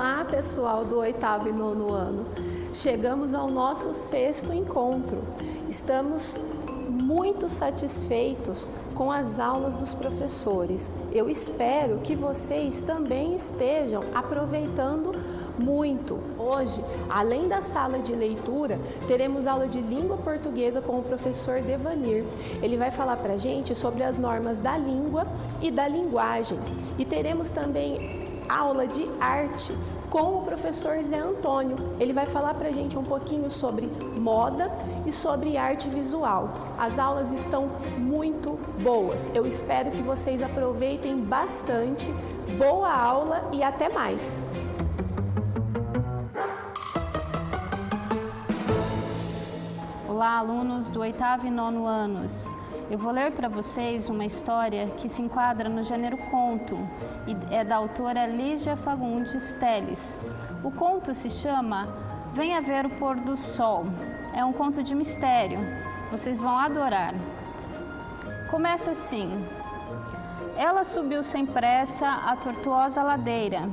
Olá, pessoal do 8º e 9º ano. Chegamos ao nosso 6º encontro. Estamos muito satisfeitos com as aulas dos professores. Eu espero que vocês também estejam aproveitando muito. Hoje, além da sala de leitura, teremos aula de língua portuguesa com o professor Devanir. Ele vai falar pra gente sobre as normas da língua e da linguagem. E teremos também aula de arte com o professor Zé Antônio. Ele vai falar pra gente um pouquinho sobre moda e sobre arte visual. As aulas estão muito boas. Eu espero que vocês aproveitem bastante. Boa aula e até mais! Olá, alunos do 8º e 9º anos. Eu vou ler para vocês uma história que se enquadra no gênero conto e é da autora Lígia Fagundes Telles. O conto se chama Venha Ver o Pôr do Sol. É um conto de mistério. Vocês vão adorar. Começa assim. Ela subiu sem pressa a tortuosa ladeira.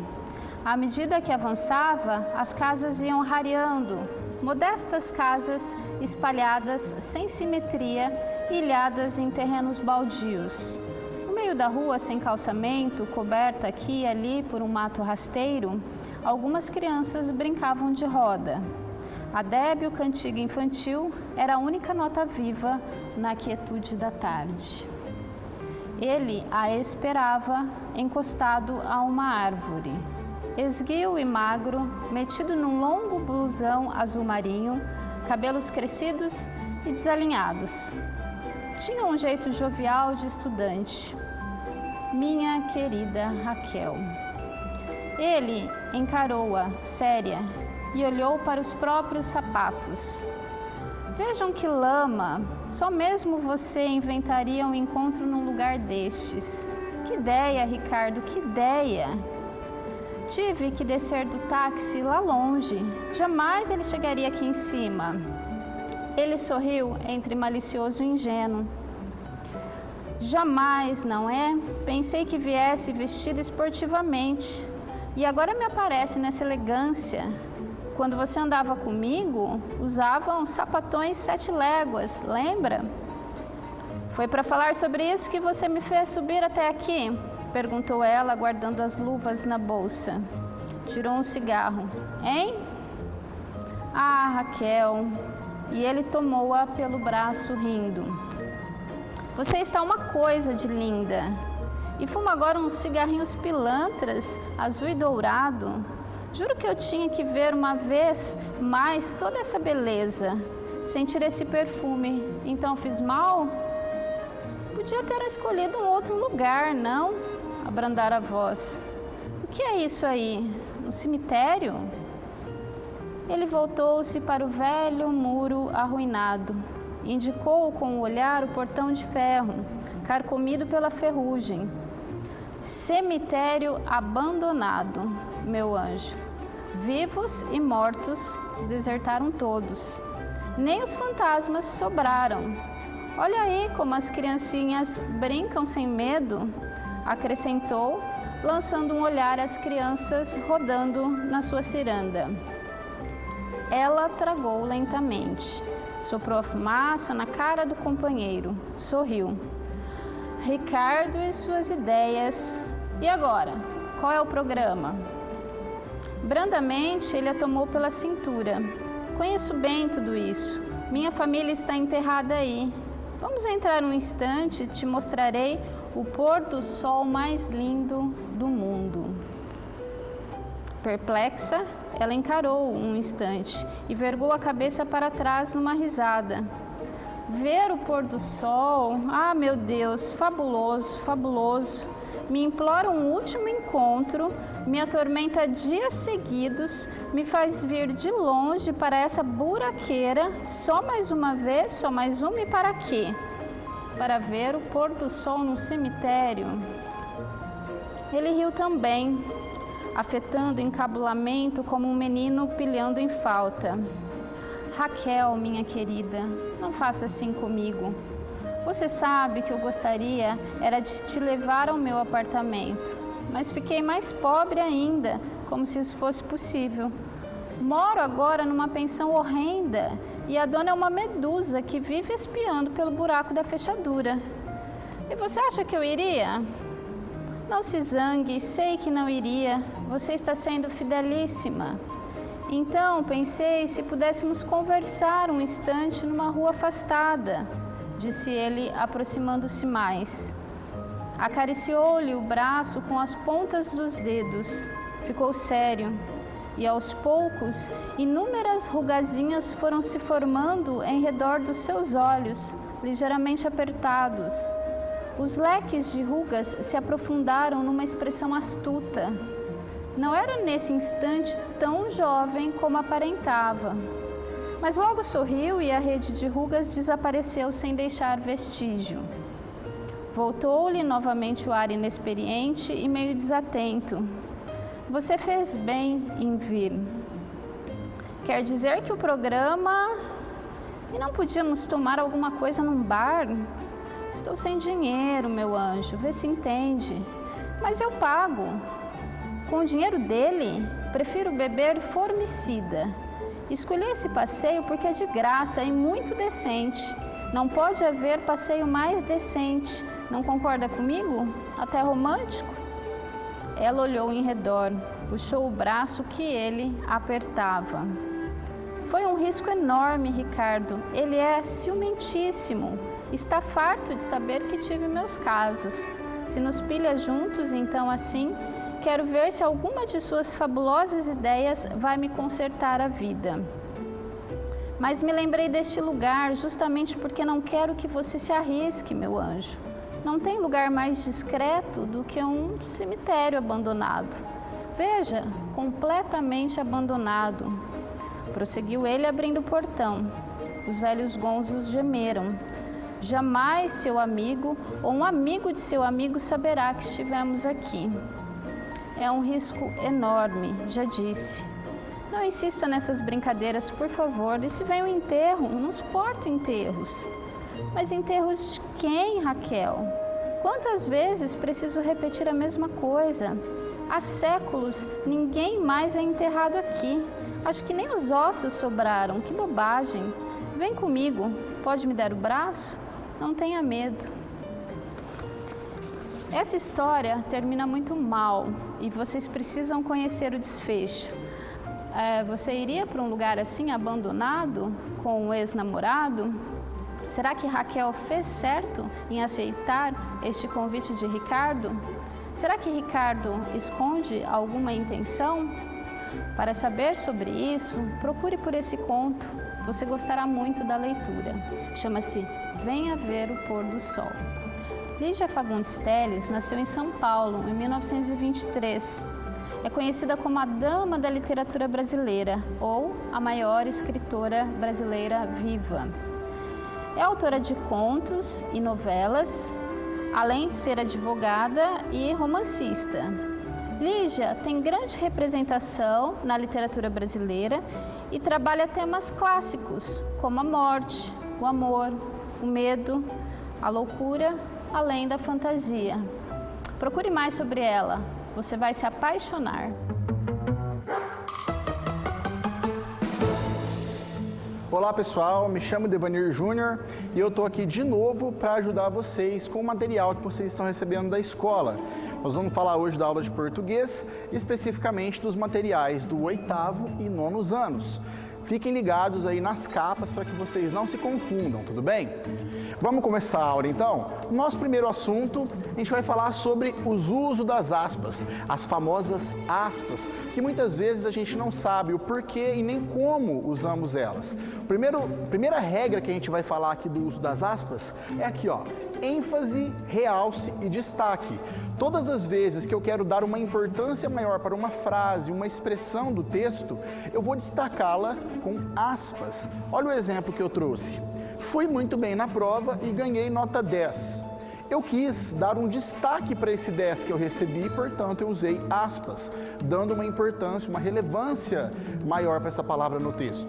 À medida que avançava, as casas iam rareando. Modestas casas espalhadas sem simetria, ilhadas em terrenos baldios. No meio da rua, sem calçamento, coberta aqui e ali por um mato rasteiro, algumas crianças brincavam de roda. A débil cantiga infantil era a única nota viva na quietude da tarde. Ele a esperava, encostado a uma árvore. Esguio e magro, metido num longo blusão azul marinho, cabelos crescidos e desalinhados. Tinha um jeito jovial de estudante. Minha querida Raquel. Ele encarou-a, séria, e olhou para os próprios sapatos. Vejam que lama! Só mesmo você inventaria um encontro num lugar destes. Que ideia, Ricardo, que ideia! Tive que descer do táxi lá longe. Jamais ele chegaria aqui em cima. Ele sorriu entre malicioso e ingênuo. Jamais, não é? Pensei que viesse vestida esportivamente. E agora me aparece nessa elegância. Quando você andava comigo, usava uns sapatões 7 léguas, lembra? Foi para falar sobre isso que você me fez subir até aqui? Perguntou ela, guardando as luvas na bolsa. Tirou um cigarro. Hein? Ah, Raquel. E ele tomou-a pelo braço, rindo. Você está uma coisa de linda. E fuma agora uns cigarrinhos pilantras, azul e dourado. Juro que eu tinha que ver uma vez mais toda essa beleza. Sentir esse perfume. Então fiz mal? Podia ter escolhido um outro lugar, não? Abrandar a voz. O que é isso aí? Um cemitério? Ele voltou-se para o velho muro arruinado. Indicou com o olhar o portão de ferro, carcomido pela ferrugem. Cemitério abandonado, meu anjo. Vivos e mortos desertaram todos. Nem os fantasmas sobraram. Olha aí como as criancinhas brincam sem medo, acrescentou, lançando um olhar às crianças rodando na sua ciranda. Ela tragou lentamente, soprou a fumaça na cara do companheiro, sorriu. Ricardo e suas ideias. E agora? Qual é o programa? Brandamente, ele a tomou pela cintura. Conheço bem tudo isso. Minha família está enterrada aí. Vamos entrar um instante e te mostrarei o pôr do sol mais lindo do mundo. Perplexa, ela encarou um instante e vergou a cabeça para trás numa risada. Ver o pôr do sol, ah, meu Deus, fabuloso, fabuloso. Me implora um último encontro, me atormenta dias seguidos, me faz vir de longe para essa buraqueira, só mais uma vez, só mais uma e para quê? Para ver o pôr do sol no cemitério. Ele riu também, afetando o encabulamento como um menino pilhando em falta. Raquel, minha querida, não faça assim comigo. Você sabe que eu gostaria era de te levar ao meu apartamento, mas fiquei mais pobre ainda como se isso fosse possível. Moro agora numa pensão horrenda e a dona é uma medusa que vive espiando pelo buraco da fechadura. E você acha que eu iria? Não se zangue, sei que não iria. Você está sendo fidelíssima. Então pensei se pudéssemos conversar um instante numa rua afastada, disse ele, aproximando-se mais. Acariciou-lhe o braço com as pontas dos dedos. Ficou sério. E aos poucos, inúmeras rugazinhas foram se formando em redor dos seus olhos, ligeiramente apertados. Os leques de rugas se aprofundaram numa expressão astuta. Não era nesse instante tão jovem como aparentava. Mas logo sorriu e a rede de rugas desapareceu sem deixar vestígio. Voltou-lhe novamente o ar inexperiente e meio desatento. Você fez bem em vir. Quer dizer que o programa... E não podíamos tomar alguma coisa num bar? Estou sem dinheiro, meu anjo, vê se entende. Mas eu pago. Com o dinheiro dele, prefiro beber formicida. Escolhi esse passeio porque é de graça e muito decente. Não pode haver passeio mais decente. Não concorda comigo? Até romântico? Ela olhou em redor, puxou o braço que ele apertava. Foi um risco enorme, Ricardo. Ele é ciumentíssimo. Está farto de saber que tive meus casos. Se nos pilha juntos, então assim, quero ver se alguma de suas fabulosas ideias vai me consertar a vida. Mas me lembrei deste lugar justamente porque não quero que você se arrisque, meu anjo. Não tem lugar mais discreto do que um cemitério abandonado. Veja, completamente abandonado. Prosseguiu ele abrindo o portão. Os velhos gonzos gemeram. Jamais seu amigo ou um amigo de seu amigo saberá que estivemos aqui. É um risco enorme, já disse. Não insista nessas brincadeiras, por favor. E se vem um enterro, não suporto enterros. Mas enterros de quem, Raquel? Quantas vezes preciso repetir a mesma coisa? Há séculos ninguém mais é enterrado aqui. Acho que nem os ossos sobraram. Que bobagem. Vem comigo. Pode me dar o braço? Não tenha medo. Essa história termina muito mal e vocês precisam conhecer o desfecho. Você iria para um lugar assim, abandonado, com um ex-namorado? Será que Raquel fez certo em aceitar este convite de Ricardo? Será que Ricardo esconde alguma intenção? Para saber sobre isso, procure por esse conto. Você gostará muito da leitura. Chama-se Venha Ver o Pôr do Sol. Lígia Fagundes Telles nasceu em São Paulo, em 1923. É conhecida como a Dama da Literatura Brasileira, ou a maior escritora brasileira viva. É autora de contos e novelas, além de ser advogada e romancista. Lígia tem grande representação na literatura brasileira e trabalha temas clássicos, como a morte, o amor, o medo, a loucura, além da fantasia. Procure mais sobre ela, você vai se apaixonar. Olá pessoal, me chamo Devanir Júnior e eu estou aqui de novo para ajudar vocês com o material que vocês estão recebendo da escola. Nós vamos falar hoje da aula de português, especificamente dos materiais do 8º e 9º anos. Fiquem ligados aí nas capas para que vocês não se confundam, tudo bem? Vamos começar a aula então? Nosso primeiro assunto, a gente vai falar sobre os usos das aspas, as famosas aspas, que muitas vezes a gente não sabe o porquê e nem como usamos elas. Primeira regra que a gente vai falar aqui do uso das aspas é aqui, ó, ênfase, realce e destaque. Todas as vezes que eu quero dar uma importância maior para uma frase, uma expressão do texto, eu vou destacá-la com aspas. Olha o exemplo que eu trouxe. Fui muito bem na prova e ganhei nota 10. Eu quis dar um destaque para esse 10 que eu recebi, portanto eu usei aspas, dando uma importância, uma relevância maior para essa palavra no texto.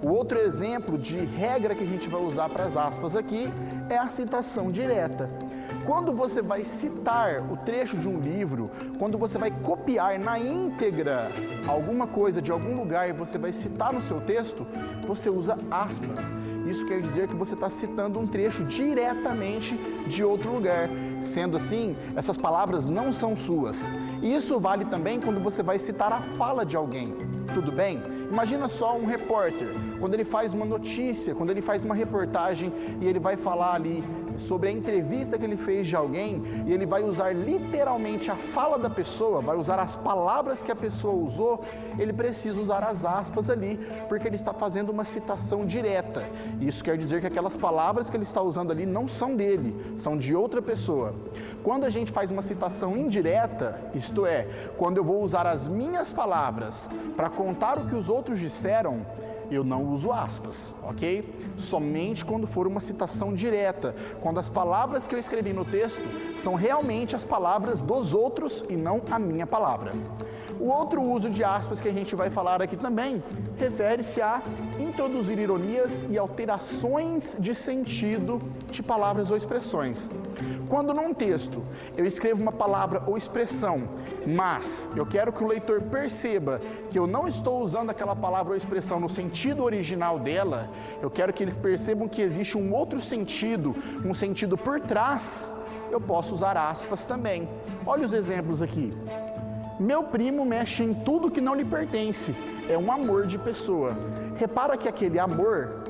O outro exemplo de regra que a gente vai usar para as aspas aqui é a citação direta. Quando você vai citar o trecho de um livro, quando você vai copiar na íntegra alguma coisa de algum lugar e você vai citar no seu texto, você usa aspas. Isso quer dizer que você está citando um trecho diretamente de outro lugar. Sendo assim, essas palavras não são suas. E isso vale também quando você vai citar a fala de alguém. Tudo bem? Imagina só um repórter, quando ele faz uma notícia, quando ele faz uma reportagem e ele vai falar ali sobre a entrevista que ele fez de alguém e ele vai usar literalmente a fala da pessoa, vai usar as palavras que a pessoa usou, ele precisa usar as aspas ali, porque ele está fazendo uma citação direta. Isso quer dizer que aquelas palavras que ele está usando ali não são dele, são de outra pessoa. Quando a gente faz uma citação indireta, isto é, quando eu vou usar as minhas palavras para contar o que os outros disseram, eu não uso aspas, ok? Somente quando for uma citação direta, quando as palavras que eu escrevi no texto são realmente as palavras dos outros e não a minha palavra. O outro uso de aspas que a gente vai falar aqui também refere-se a introduzir ironias e alterações de sentido de palavras ou expressões. Quando num texto eu escrevo uma palavra ou expressão, mas eu quero que o leitor perceba que eu não estou usando aquela palavra ou expressão no sentido original dela, eu quero que eles percebam que existe um outro sentido, um sentido por trás, eu posso usar aspas também. Olha os exemplos aqui. Meu primo mexe em tudo que não lhe pertence, é um amor de pessoa. Repara que aquele amor,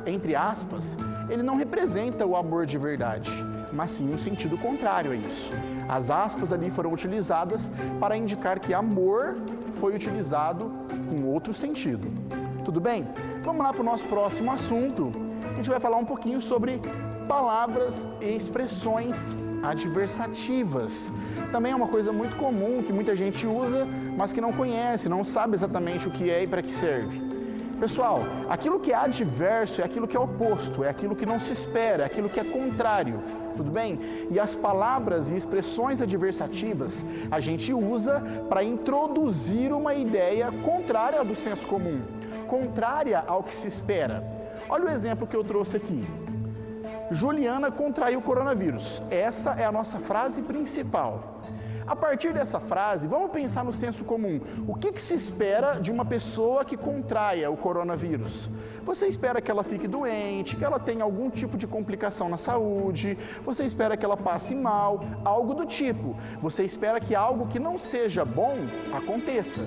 entre aspas, ele não representa o amor de verdade, mas sim um sentido contrário a isso. As aspas ali foram utilizadas para indicar que amor foi utilizado com outro sentido. Tudo bem? Vamos lá para o nosso próximo assunto. A gente vai falar um pouquinho sobre palavras e expressões adversativas. Também é uma coisa muito comum que muita gente usa, mas que não conhece, não sabe exatamente o que é e para que serve. Pessoal, aquilo que é adverso é aquilo que é oposto, é aquilo que não se espera, é aquilo que é contrário. Tudo bem? E as palavras e expressões adversativas a gente usa para introduzir uma ideia contrária do senso comum, contrária ao que se espera. Olha o exemplo que eu trouxe aqui. Juliana contraiu o coronavírus. Essa é a nossa frase principal. A partir dessa frase, vamos pensar no senso comum. O que se espera de uma pessoa que contraia o coronavírus? Você espera que ela fique doente, que ela tenha algum tipo de complicação na saúde, você espera que ela passe mal, algo do tipo. Você espera que algo que não seja bom aconteça.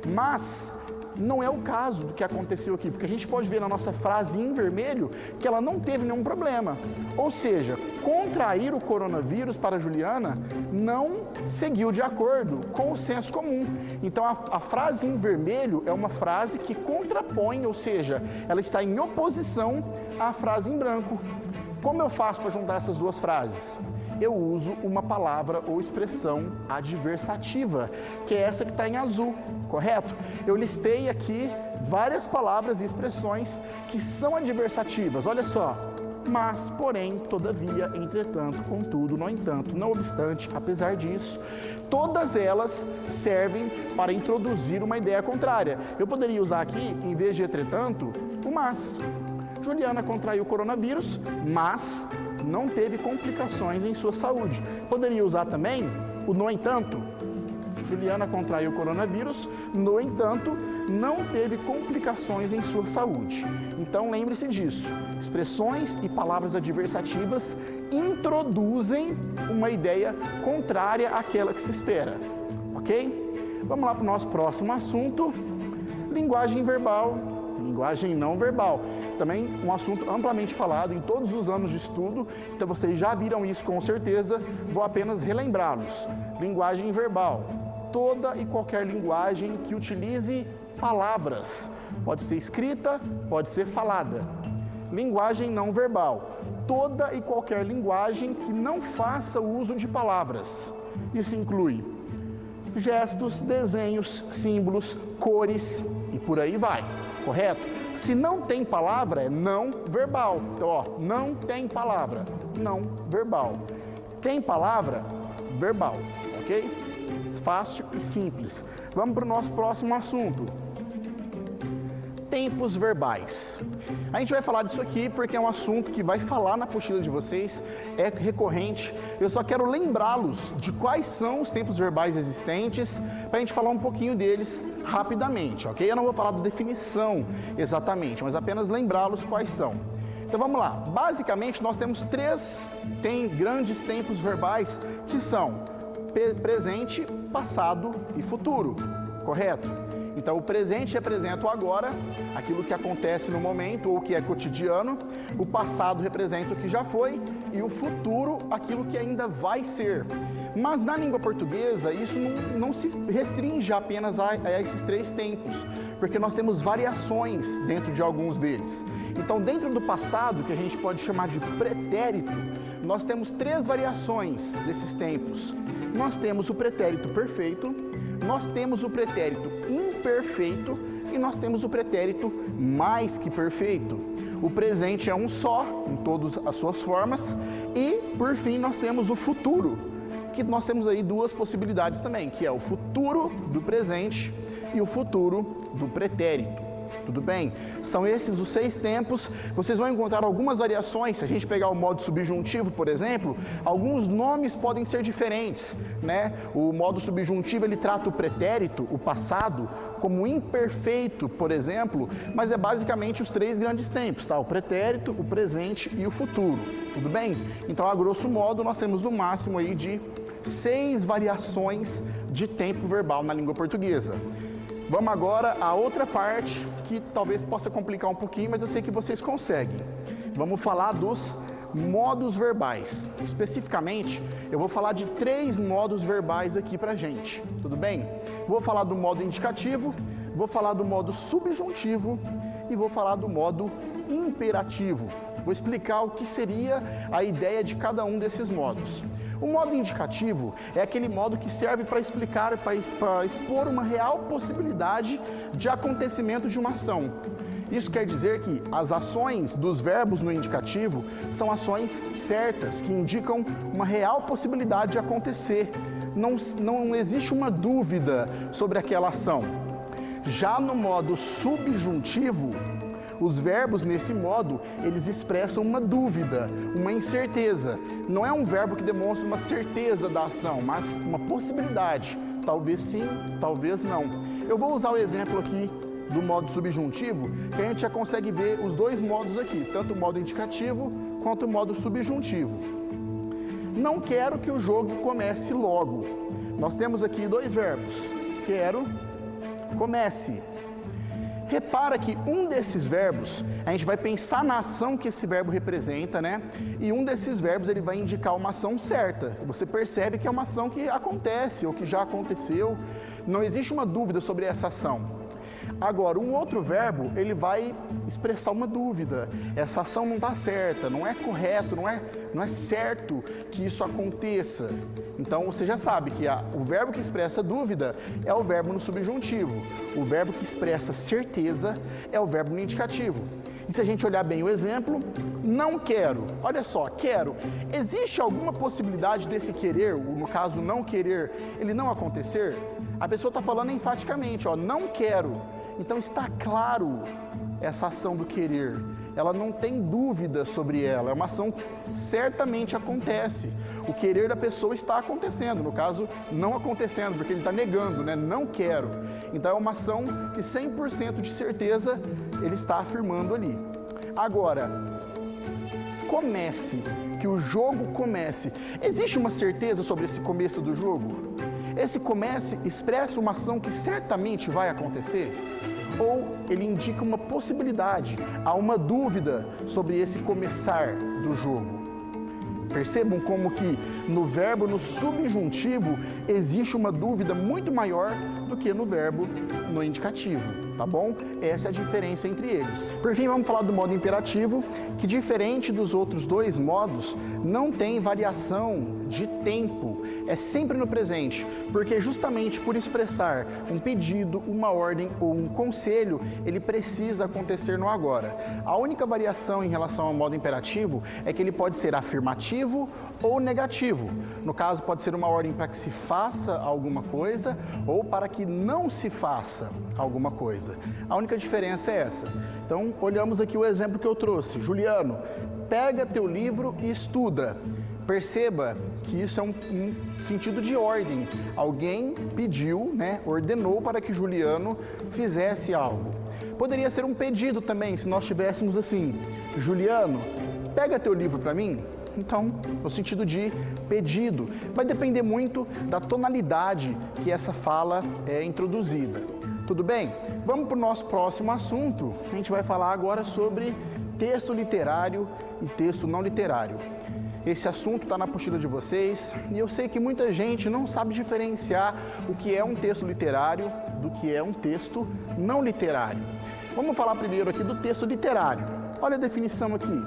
Mas não é o caso do que aconteceu aqui, porque a gente pode ver na nossa frase em vermelho que ela não teve nenhum problema. Ou seja, contrair o coronavírus para a Juliana não seguiu de acordo com o senso comum. Então a frase em vermelho é uma frase que contrapõe, ou seja, ela está em oposição à frase em branco. Como eu faço para juntar essas duas frases? Eu uso uma palavra ou expressão adversativa, que é essa que está em azul, correto? Eu listei aqui várias palavras e expressões que são adversativas, olha só. Mas, porém, todavia, entretanto, contudo, no entanto, não obstante, apesar disso, todas elas servem para introduzir uma ideia contrária. Eu poderia usar aqui, em vez de entretanto, o mas. Juliana contraiu o coronavírus, mas não teve complicações em sua saúde. Poderia usar também o no entanto. Juliana contraiu o coronavírus, no entanto, não teve complicações em sua saúde. Então lembre-se disso. Expressões e palavras adversativas introduzem uma ideia contrária àquela que se espera. Ok? Vamos lá para o nosso próximo assunto. Linguagem verbal, linguagem não verbal. Também um assunto amplamente falado em todos os anos de estudo, então vocês já viram isso com certeza, vou apenas relembrá-los. Linguagem verbal, toda e qualquer linguagem que utilize palavras, pode ser escrita, pode ser falada. Linguagem não verbal, toda e qualquer linguagem que não faça uso de palavras. Isso inclui gestos, desenhos, símbolos, cores e por aí vai, correto? Se não tem palavra, é não verbal. Então, ó, não tem palavra, não verbal. Tem palavra, verbal, ok? Fácil e simples. Vamos para o nosso próximo assunto. tempos verbais. A gente vai falar disso aqui porque é um assunto que vai falar na apostila de vocês, é recorrente. Eu só quero lembrá-los de quais são os tempos verbais existentes, para a gente falar um pouquinho deles rapidamente, ok? Eu não vou falar da definição exatamente, mas apenas lembrá-los quais são. Então vamos lá. Basicamente, nós temos grandes tempos verbais que são presente, passado e futuro, correto? Então, o presente representa o agora, aquilo que acontece no momento ou que é cotidiano. O passado representa o que já foi e o futuro, aquilo que ainda vai ser. Mas na língua portuguesa, isso não se restringe apenas a esses 3 tempos, porque nós temos variações dentro de alguns deles. Então, dentro do passado, que a gente pode chamar de pretérito, nós temos 3 variações desses tempos. Nós temos o pretérito perfeito, nós temos o pretérito imperfeito e nós temos o pretérito mais que perfeito. O presente é um só, em todas as suas formas. E, por fim, nós temos o futuro, que nós temos aí 2 possibilidades também, que é o futuro do presente e o futuro do pretérito. Tudo bem? São esses os 6 tempos. Vocês vão encontrar algumas variações. Se a gente pegar o modo subjuntivo, por exemplo, alguns nomes podem ser diferentes, né? O modo subjuntivo, ele trata o pretérito, o passado, como imperfeito, por exemplo, mas é basicamente os 3 grandes tempos, tá? O pretérito, o presente e o futuro. Tudo bem? Então, a grosso modo, nós temos no máximo aí de 6 variações de tempo verbal na língua portuguesa. Vamos agora à outra parte, que talvez possa complicar um pouquinho, mas eu sei que vocês conseguem. Vamos falar dos modos verbais. Especificamente, eu vou falar de 3 modos verbais aqui pra gente, tudo bem? Vou falar do modo indicativo, vou falar do modo subjuntivo e vou falar do modo imperativo. Vou explicar o que seria a ideia de cada um desses modos. O modo indicativo é aquele modo que serve para explicar, para expor uma real possibilidade de acontecimento de uma ação. Isso quer dizer que as ações dos verbos no indicativo são ações certas, que indicam uma real possibilidade de acontecer. Não existe uma dúvida sobre aquela ação. Já no modo subjuntivo, os verbos, nesse modo, eles expressam uma dúvida, uma incerteza. Não é um verbo que demonstra uma certeza da ação, mas uma possibilidade. Talvez sim, talvez não. Eu vou usar o exemplo aqui do modo subjuntivo, que a gente já consegue ver os 2 modos aqui, tanto o modo indicativo quanto o modo subjuntivo. Não quero que o jogo comece logo. Nós temos aqui 2 verbos. Quero, comece. Repara que um desses verbos, a gente vai pensar na ação que esse verbo representa, né? E um desses verbos, ele vai indicar uma ação certa. Você percebe que é uma ação que acontece ou que já aconteceu. Não existe uma dúvida sobre essa ação. Agora, um outro verbo, ele vai expressar uma dúvida. Essa ação não está certa, não é correto, não é certo que isso aconteça. Então, você já sabe que o verbo que expressa dúvida é o verbo no subjuntivo. O verbo que expressa certeza é o verbo no indicativo. E se a gente olhar bem o exemplo, não quero. Olha só, quero. Existe alguma possibilidade desse querer, no caso não querer, ele não acontecer? A pessoa está falando enfaticamente, ó, não quero. Então está claro essa ação do querer. Ela não tem dúvida sobre ela. É uma ação que certamente acontece. O querer da pessoa está acontecendo. No caso, não acontecendo, porque ele está negando, né? Não quero. Então é uma ação que 100% de certeza ele está afirmando ali. Agora, comece. Que o jogo comece. Existe uma certeza sobre esse começo do jogo? Esse comece expressa uma ação que certamente vai acontecer? Ou ele indica uma possibilidade, há uma dúvida sobre esse começar do jogo? Percebam como que no verbo, no subjuntivo, existe uma dúvida muito maior do que no verbo no indicativo, tá bom? Essa é a diferença entre eles. Por fim, vamos falar do modo imperativo, que diferente dos outros 2 modos, não tem variação de tempo, é sempre no presente, porque justamente por expressar um pedido, uma ordem ou um conselho, ele precisa acontecer no agora. A única variação em relação ao modo imperativo é que ele pode ser afirmativo ou negativo. No caso, pode ser uma ordem para que se faça alguma coisa ou para que que não se faça alguma coisa. A única diferença é essa. Então, olhamos aqui o exemplo que eu trouxe. Juliano, pega teu livro e estuda. Perceba que isso é um sentido de ordem. Alguém pediu, ordenou para que Juliano fizesse algo. Poderia ser um pedido também, se nós tivéssemos assim, Juliano, pega teu livro para mim. Então, no sentido de pedido, vai depender muito da tonalidade que essa fala é introduzida. Tudo bem? Vamos para o nosso próximo assunto. A gente vai falar agora sobre texto literário e texto não literário. Esse assunto está na apostila de vocês e eu sei que muita gente não sabe diferenciar o que é um texto literário do que é um texto não literário. Vamos falar primeiro aqui do texto literário. Olha a definição aqui.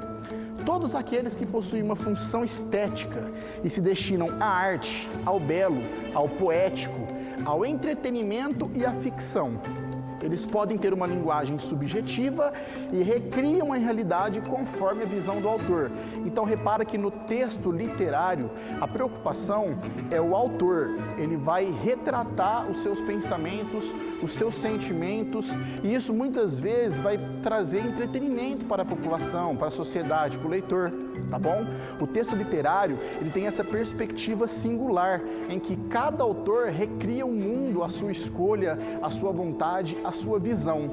Todos aqueles que possuem uma função estética e se destinam à arte, ao belo, ao poético, ao entretenimento e à ficção. Eles podem ter uma linguagem subjetiva e recriam a realidade conforme a visão do autor. Então repara que no texto literário a preocupação é o autor. Ele vai retratar os seus pensamentos, os seus sentimentos, e isso muitas vezes vai trazer entretenimento para a população, para a sociedade, para o leitor, tá bom? O texto literário, ele tem essa perspectiva singular, em que cada autor recria um mundo à sua escolha, à sua vontade, à sua visão.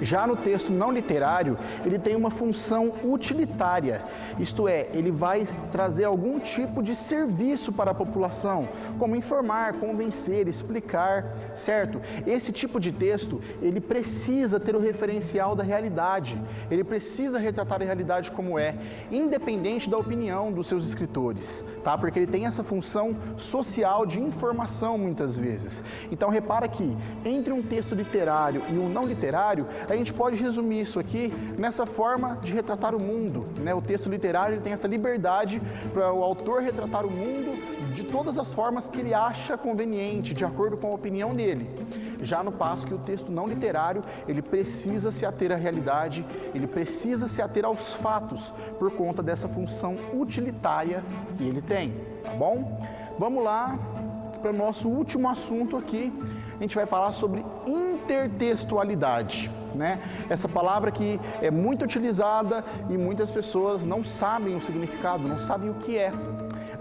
Já no texto não literário, ele tem uma função utilitária, isto é, ele vai trazer algum tipo de serviço para a população, como informar, convencer, explicar, certo? Esse tipo de texto, ele precisa ter o referencial da realidade, ele precisa retratar a realidade como é, independente da opinião dos seus escritores, tá? Porque ele tem essa função social de informação muitas vezes. Então repara que entre um texto literário e um não literário, a gente pode resumir isso aqui nessa forma de retratar o mundo, né? O texto literário ele tem essa liberdade para o autor retratar o mundo de todas as formas que ele acha conveniente, de acordo com a opinião dele. Já no passo que o texto não literário, ele precisa se ater à realidade, ele precisa se ater aos fatos, por conta dessa função utilitária que ele tem, tá bom? Vamos lá para o nosso último assunto aqui. A gente vai falar sobre intertextualidade, né? Essa palavra que é muito utilizada e muitas pessoas não sabem o significado, não sabem o que é.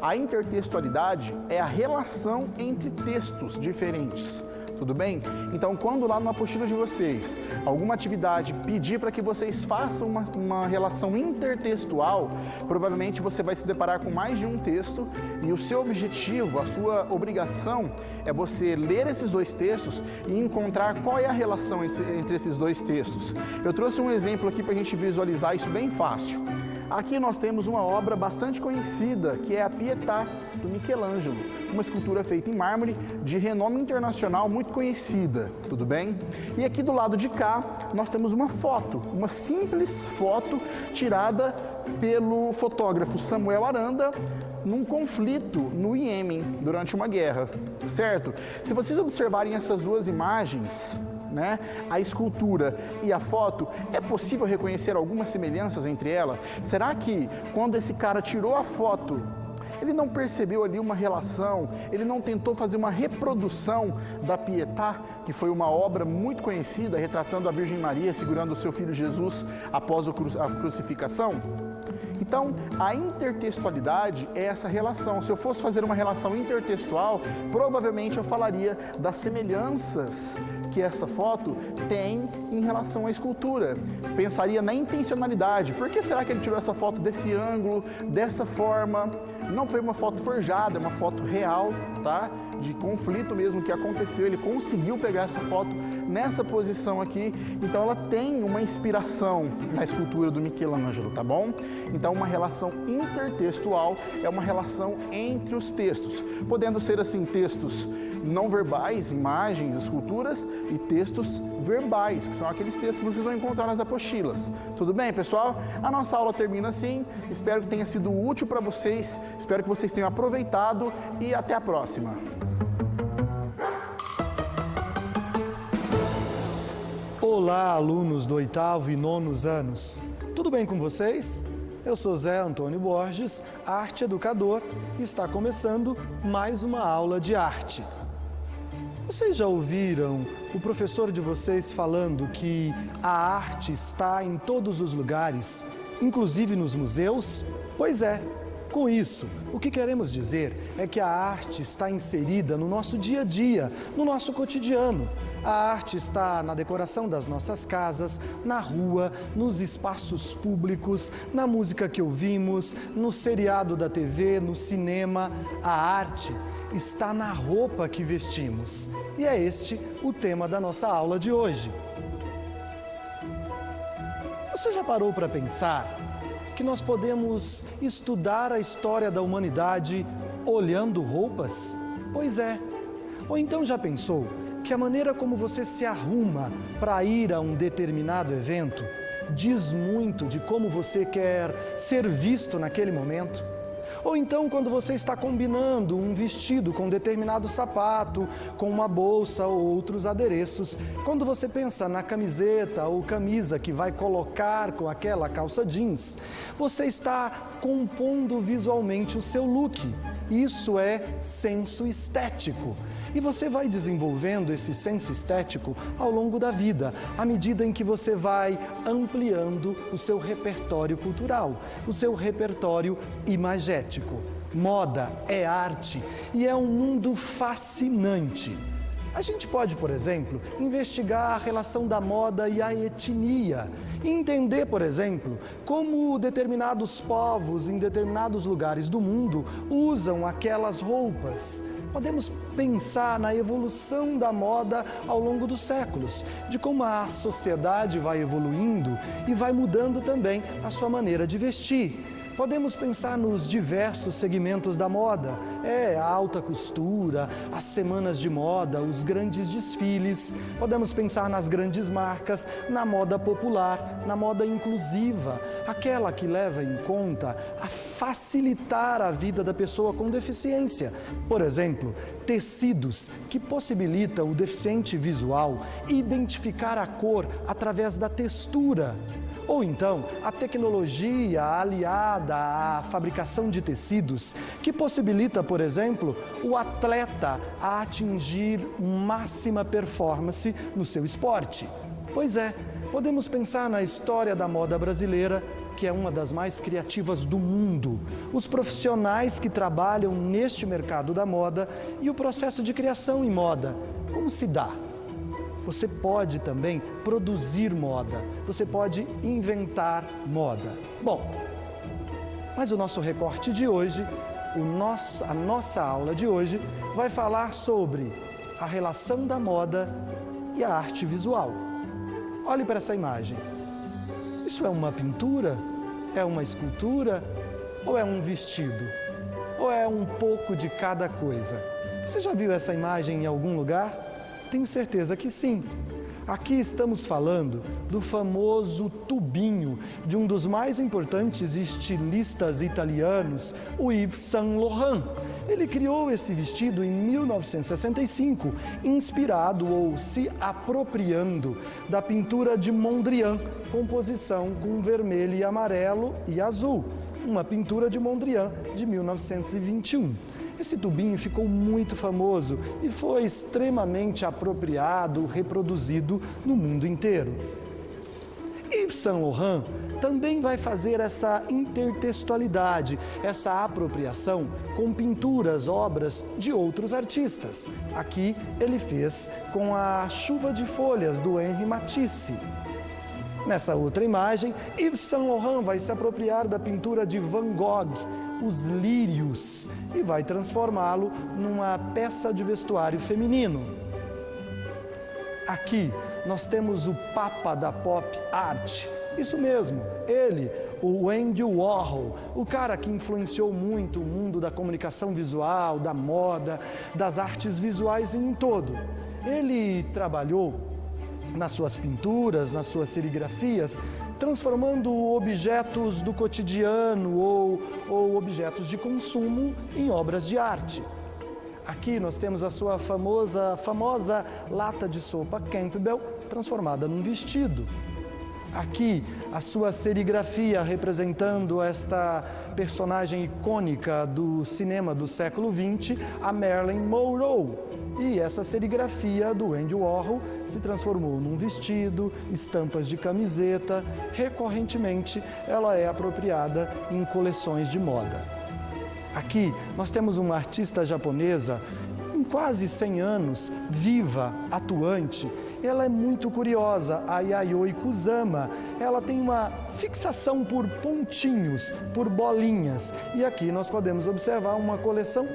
A intertextualidade é a relação entre textos diferentes. Tudo bem? Então, quando lá na apostila de vocês, alguma atividade pedir para que vocês façam uma relação intertextual, provavelmente você vai se deparar com mais de um texto e o seu objetivo, a sua obrigação é você ler esses dois textos e encontrar qual é a relação entre esses dois textos. Eu trouxe um exemplo aqui para a gente visualizar isso bem fácil. Aqui nós temos uma obra bastante conhecida, que é a Pietà, do Michelangelo, uma escultura feita em mármore de renome internacional muito conhecida, tudo bem? E aqui do lado de cá nós temos uma foto, uma simples foto tirada pelo fotógrafo Samuel Aranda num conflito no Iêmen, durante uma guerra, certo? Se vocês observarem essas duas imagens, né, a escultura e a foto, é possível reconhecer algumas semelhanças entre elas? Será que quando esse cara tirou a foto, ele não percebeu ali uma relação, ele não tentou fazer uma reprodução da Pietà, que foi uma obra muito conhecida, retratando a Virgem Maria segurando o seu filho Jesus após a crucificação? Então, a intertextualidade é essa relação. Se eu fosse fazer uma relação intertextual, provavelmente eu falaria das semelhanças que essa foto tem em relação à escultura. Pensaria na intencionalidade. Por que será que ele tirou essa foto desse ângulo, dessa forma? Não foi uma foto forjada, é uma foto real, tá? De conflito mesmo que aconteceu. Ele conseguiu pegar essa foto nessa posição aqui. Então ela tem uma inspiração na escultura do Michelangelo, tá bom? Então uma relação intertextual é uma relação entre os textos, podendo ser assim textos não verbais, imagens, esculturas, e textos verbais, que são aqueles textos que vocês vão encontrar nas apostilas. Tudo bem, pessoal? A nossa aula termina assim. Espero que tenha sido útil para vocês, espero que vocês tenham aproveitado e até a próxima. Olá, alunos do 8º e 9º anos. Tudo bem com vocês? Eu sou Zé Antônio Borges, arte educador, e está começando mais uma aula de arte. Vocês já ouviram o professor de vocês falando que a arte está em todos os lugares, inclusive nos museus? Pois é. Com isso, o que queremos dizer é que a arte está inserida no nosso dia a dia, no nosso cotidiano. A arte está na decoração das nossas casas, na rua, nos espaços públicos, na música que ouvimos, no seriado da TV, no cinema. A arte está na roupa que vestimos. E é este o tema da nossa aula de hoje. Você já parou para pensar que nós podemos estudar a história da humanidade olhando roupas? Pois é. Ou então já pensou que a maneira como você se arruma para ir a um determinado evento diz muito de como você quer ser visto naquele momento? Ou então, quando você está combinando um vestido com determinado sapato, com uma bolsa ou outros adereços, quando você pensa na camiseta ou camisa que vai colocar com aquela calça jeans, você está compondo visualmente o seu look. Isso é senso estético. E você vai desenvolvendo esse senso estético ao longo da vida, à medida em que você vai ampliando o seu repertório cultural, o seu repertório imagético. Moda é arte e é um mundo fascinante. A gente pode, por exemplo, investigar a relação da moda e a etnia. E entender, por exemplo, como determinados povos em determinados lugares do mundo usam aquelas roupas. Podemos pensar na evolução da moda ao longo dos séculos, de como a sociedade vai evoluindo e vai mudando também a sua maneira de vestir. Podemos pensar nos diversos segmentos da moda, a alta costura, as semanas de moda, os grandes desfiles. Podemos pensar nas grandes marcas, na moda popular, na moda inclusiva, aquela que leva em conta a facilitar a vida da pessoa com deficiência. Por exemplo, tecidos que possibilitam o deficiente visual identificar a cor através da textura. Ou então, a tecnologia aliada à fabricação de tecidos, que possibilita, por exemplo, o atleta a atingir máxima performance no seu esporte. Pois é, podemos pensar na história da moda brasileira, que é uma das mais criativas do mundo, os profissionais que trabalham neste mercado da moda e o processo de criação em moda. Como se dá? Você pode também produzir moda, você pode inventar moda. Bom, mas o nosso recorte de hoje, a nossa aula de hoje, vai falar sobre a relação da moda e a arte visual. Olhe para essa imagem. Isso é uma pintura? É uma escultura? Ou é um vestido? Ou é um pouco de cada coisa? Você já viu essa imagem em algum lugar? Tenho certeza que sim. Aqui estamos falando do famoso tubinho de um dos mais importantes estilistas italianos, o Yves Saint Laurent. Ele criou esse vestido em 1965, inspirado ou se apropriando da pintura de Mondrian, composição com vermelho e amarelo e azul, uma pintura de Mondrian de 1921. Esse tubinho ficou muito famoso e foi extremamente apropriado, reproduzido no mundo inteiro. Yves Saint Laurent também vai fazer essa intertextualidade, essa apropriação com pinturas, obras de outros artistas. Aqui ele fez com a Chuva de Folhas, do Henri Matisse. Nessa outra imagem, Yves Saint Laurent vai se apropriar da pintura de Van Gogh, Os Lírios, e vai transformá-lo numa peça de vestuário feminino. Aqui nós temos o papa da pop art, isso mesmo, ele, o Andy Warhol, o cara que influenciou muito o mundo da comunicação visual, da moda, das artes visuais em um todo. Ele trabalhou nas suas pinturas, nas suas serigrafias, transformando objetos do cotidiano ou objetos de consumo em obras de arte. Aqui nós temos a sua famosa lata de sopa Campbell transformada num vestido. Aqui a sua serigrafia representando esta personagem icônica do cinema do século XX, a Marilyn Monroe. E essa serigrafia do Andy Warhol se transformou num vestido, estampas de camiseta. Recorrentemente, ela é apropriada em coleções de moda. Aqui nós temos uma artista japonesa com quase 100 anos, viva, atuante. Ela é muito curiosa, a Yayoi Kusama. Ela tem uma fixação por pontinhos, por bolinhas. E aqui nós podemos observar uma coleção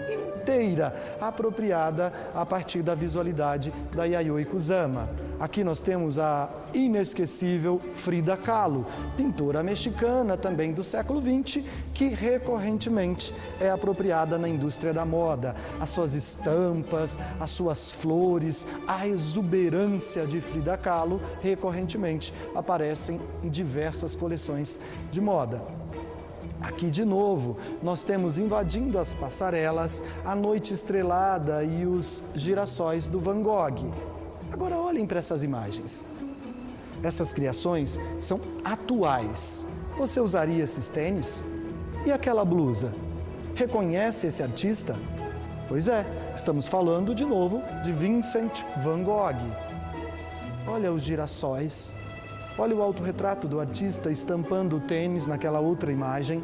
inteira apropriada a partir da visualidade da Yayoi Kusama. Aqui nós temos a inesquecível Frida Kahlo, pintora mexicana também do século XX, que recorrentemente é apropriada na indústria da moda. As suas estampas, as suas flores, a exuberância de Frida Kahlo recorrentemente aparecem em diversas coleções de moda. Aqui de novo, nós temos invadindo as passarelas a Noite Estrelada e os girassóis do Van Gogh. Agora olhem para essas imagens. Essas criações são atuais. Você usaria esses tênis? E aquela blusa? Reconhece esse artista? Pois é, estamos falando de novo de Vincent Van Gogh. Olha os girassóis. Olha o autorretrato do artista estampando o tênis naquela outra imagem.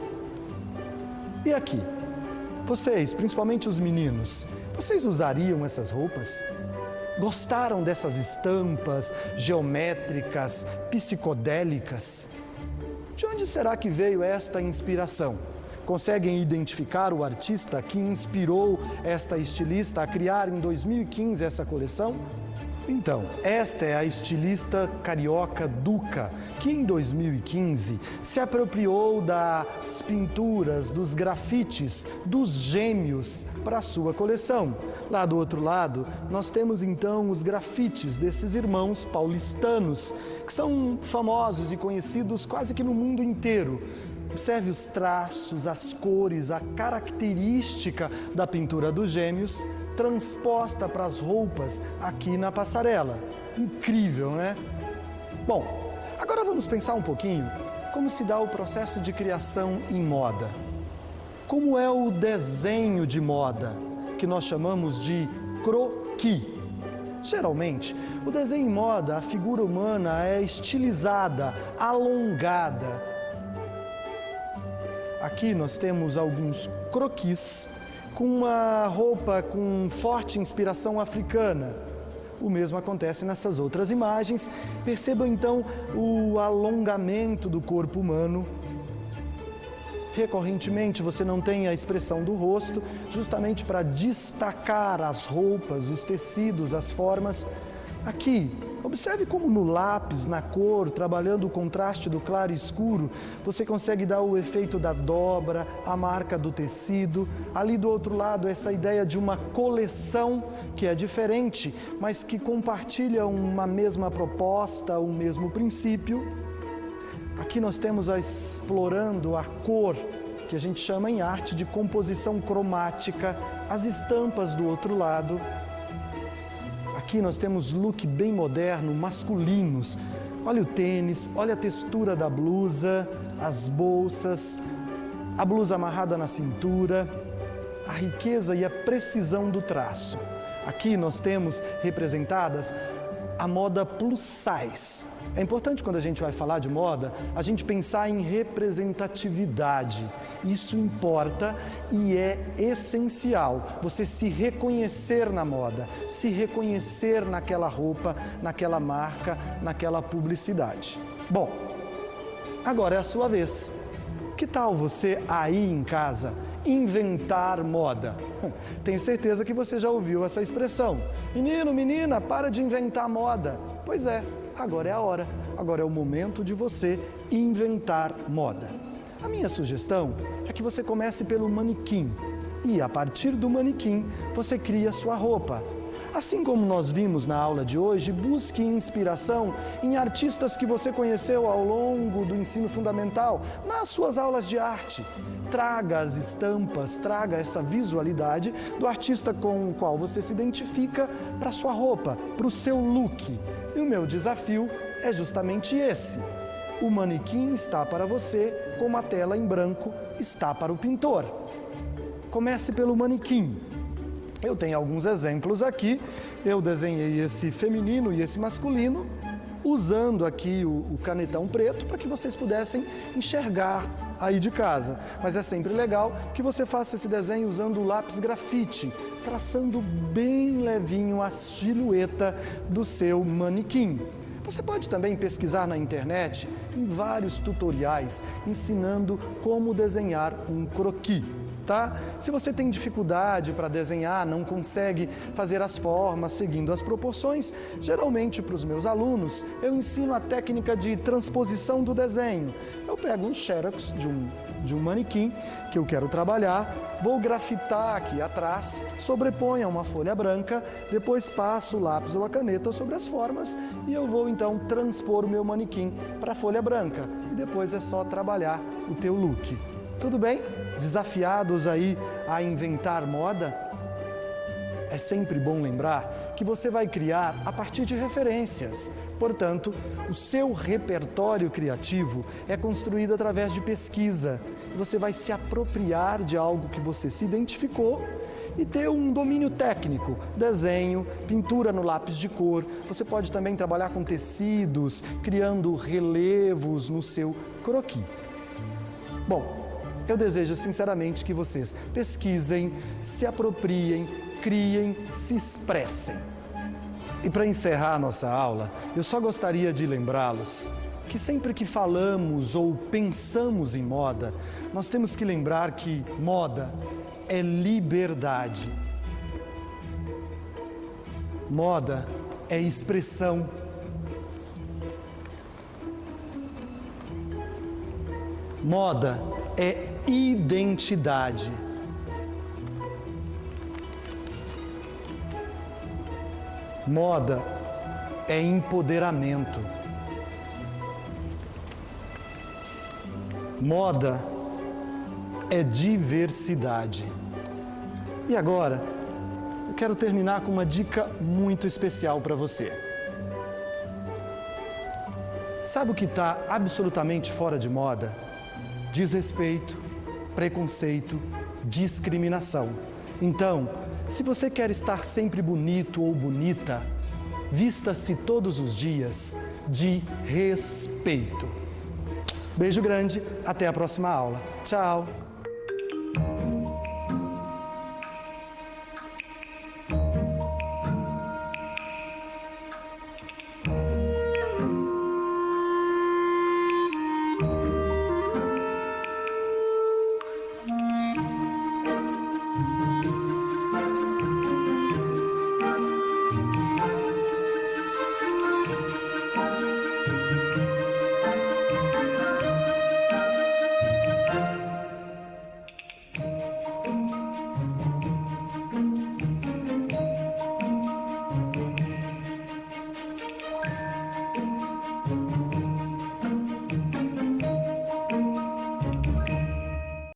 E aqui? Vocês, principalmente os meninos, vocês usariam essas roupas? Gostaram dessas estampas geométricas, psicodélicas? De onde será que veio esta inspiração? Conseguem identificar o artista que inspirou esta estilista a criar em 2015 essa coleção? Então, esta é a estilista carioca Duca, que em 2015 se apropriou das pinturas, dos grafites, dos gêmeos para a sua coleção. Lá do outro lado, nós temos então os grafites desses irmãos paulistanos, que são famosos e conhecidos quase que no mundo inteiro. Observe os traços, as cores, a característica da pintura dos gêmeos transposta para as roupas aqui na passarela. Incrível, né? Bom, agora vamos pensar um pouquinho como se dá o processo de criação em moda. Como é o desenho de moda, que nós chamamos de croquis. Geralmente, o desenho em moda, a figura humana é estilizada, alongada. Aqui nós temos alguns croquis com uma roupa com forte inspiração africana. O mesmo acontece nessas outras imagens. Percebam então o alongamento do corpo humano. Recorrentemente você não tem a expressão do rosto, justamente para destacar as roupas, os tecidos, as formas. Aqui, observe como no lápis, na cor, trabalhando o contraste do claro e escuro, você consegue dar o efeito da dobra, a marca do tecido. Ali do outro lado, essa ideia de uma coleção que é diferente, mas que compartilha uma mesma proposta, um mesmo princípio. Aqui nós temos explorando a cor, que a gente chama em arte de composição cromática, as estampas do outro lado. Aqui nós temos look bem moderno, masculinos. Olha o tênis, olha a textura da blusa, as bolsas, a blusa amarrada na cintura, a riqueza e a precisão do traço. Aqui nós temos representadas a moda plus size. É importante quando a gente vai falar de moda, a gente pensar em representatividade. Isso importa e é essencial. Você se reconhecer na moda, se reconhecer naquela roupa, naquela marca, naquela publicidade. Bom, agora é a sua vez. Que tal você aí em casa inventar moda? Tenho certeza que você já ouviu essa expressão. Menino, menina, para de inventar moda. Pois é. Agora é a hora, agora é o momento de você inventar moda. A minha sugestão é que você comece pelo manequim e, a partir do manequim, você cria sua roupa. Assim como nós vimos na aula de hoje, busque inspiração em artistas que você conheceu ao longo do ensino fundamental, nas suas aulas de arte. Traga as estampas, traga essa visualidade do artista com o qual você se identifica para a sua roupa, para o seu look. E o meu desafio é justamente esse: o manequim está para você, como a tela em branco está para o pintor. Comece pelo manequim. Eu tenho alguns exemplos aqui. Eu desenhei esse feminino e esse masculino, usando aqui o canetão preto para que vocês pudessem enxergar aí de casa. Mas é sempre legal que você faça esse desenho usando o lápis grafite, traçando bem levinho a silhueta do seu manequim. Você pode também pesquisar na internet em vários tutoriais ensinando como desenhar um croquis. Tá? Se você tem dificuldade para desenhar, não consegue fazer as formas seguindo as proporções, geralmente para os meus alunos eu ensino a técnica de transposição do desenho. Eu pego um xerox de um manequim que eu quero trabalhar, vou grafitar aqui atrás, sobreponho a uma folha branca, depois passo o lápis ou a caneta sobre as formas e eu vou então transpor o meu manequim para a folha branca e depois é só trabalhar o teu look. Tudo bem? Desafiados aí a inventar moda? É sempre bom lembrar que você vai criar a partir de referências. Portanto, o seu repertório criativo é construído através de pesquisa. Você vai se apropriar de algo que você se identificou e ter um domínio técnico, desenho, pintura no lápis de cor. Você pode também trabalhar com tecidos, criando relevos no seu croquis. Bom, eu desejo sinceramente que vocês pesquisem, se apropriem, criem, se expressem. E para encerrar a nossa aula, eu só gostaria de lembrá-los que sempre que falamos ou pensamos em moda, nós temos que lembrar que moda é liberdade. Moda é expressão. Moda é identidade. Moda é empoderamento. Moda é diversidade. E agora, eu quero terminar com uma dica muito especial para você. Sabe o que está absolutamente fora de moda? Desrespeito, preconceito, discriminação. Então, se você quer estar sempre bonito ou bonita, vista-se todos os dias de respeito. Beijo grande, até a próxima aula. Tchau!